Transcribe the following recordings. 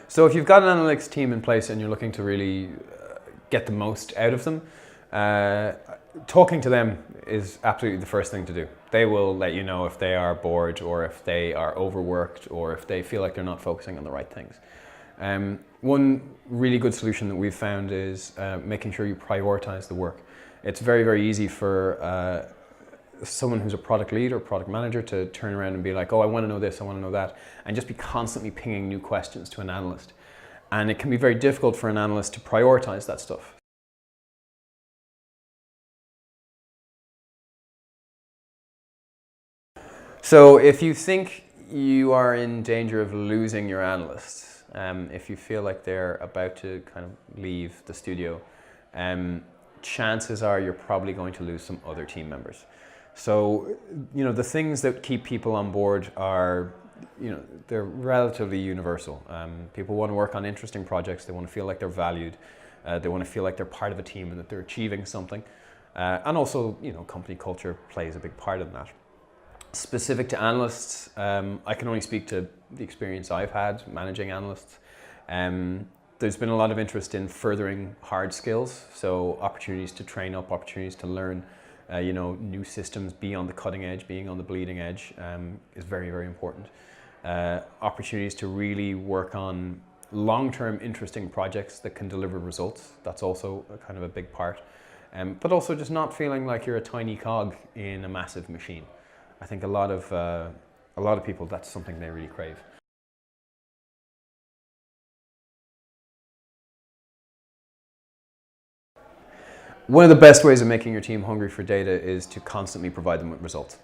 So if you've got an analytics team in place and you're looking to really get the most out of them, talking to them is absolutely the first thing to do. They will let you know if they are bored or if they are overworked or if they feel like they're not focusing on the right things. One really good solution that we've found is making sure you prioritize the work. It's very, very easy for someone who's a product lead or product manager to turn around and be like, oh, I want to know this, I want to know that, and just be constantly pinging new questions to an analyst. And it can be very difficult for an analyst to prioritize that stuff. So if you think you are in danger of losing your analysts, if you feel like they're about to kind of leave the studio, chances are you're probably going to lose some other team members. So, the things that keep people on board are, they're relatively universal. People want to work on interesting projects. They want to feel like they're valued. They want to feel like they're part of a team and that they're achieving something. And also, company culture plays a big part in that. Specific to analysts, I can only speak to the experience I've had managing analysts. There's been a lot of interest in furthering hard skills, so opportunities to train up, opportunities to learn new systems, be on the cutting edge, being on the bleeding edge is very, very important. Opportunities to really work on long-term interesting projects that can deliver results, that's also kind of a big part. But also just not feeling like you're a tiny cog in a massive machine. I think a lot of people, that's something they really crave. One of the best ways of making your team hungry for data is to constantly provide them with results.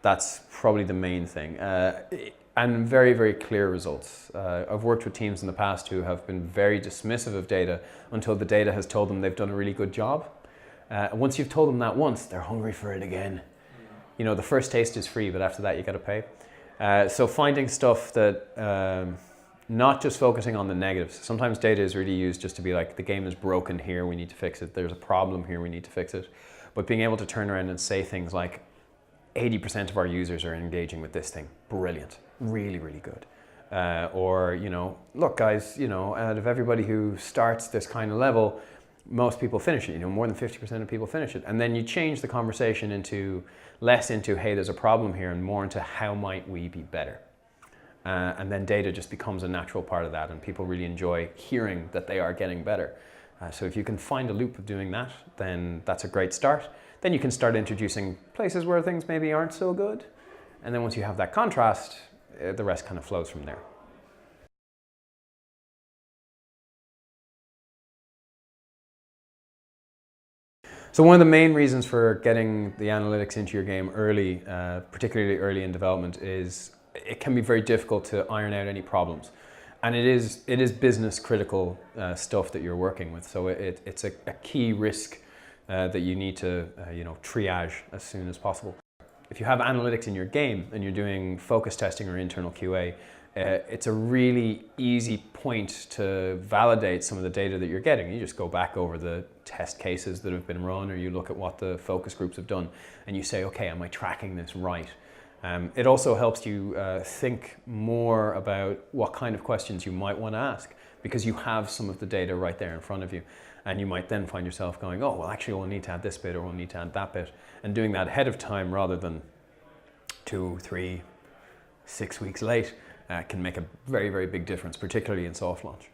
That's probably the main thing. And very, very clear results. I've worked with teams in the past who have been very dismissive of data until the data has told them they've done a really good job. Once you've told them that once, they're hungry for it again. The first taste is free, but after that you got to pay. So finding stuff that not just focusing on the negatives. Sometimes data is really used just to be like, the game is broken here, we need to fix it. There's a problem here, we need to fix it. But being able to turn around and say things like, 80% of our users are engaging with this thing. Brilliant. Really, really good. Or, look guys, out of everybody who starts this kind of level, most people finish it. More than 50% of people finish it. And then you change the conversation into less into, hey, there's a problem here, and more into how might we be better. And then data just becomes a natural part of that, and people really enjoy hearing that they are getting better. So if you can find a loop of doing that, then that's a great start. Then you can start introducing places where things maybe aren't so good. And then once you have that contrast, the rest kind of flows from there. So one of the main reasons for getting the analytics into your game early, particularly early in development, is it can be very difficult to iron out any problems. And it is business critical stuff that you're working with. So it's a key risk that you need to triage as soon as possible. If you have analytics in your game and you're doing focus testing or internal QA, it's a really easy point to validate some of the data that you're getting. You just go back over the test cases that have been run, or you look at what the focus groups have done and you say, okay, am I tracking this right? It also helps you think more about what kind of questions you might want to ask, because you have some of the data right there in front of you. And you might then find yourself going, oh, well, actually we'll need to add this bit, or we'll need to add that bit. And doing that ahead of time rather than 2, 3, 6 weeks late can make a very, very big difference, particularly in soft launch.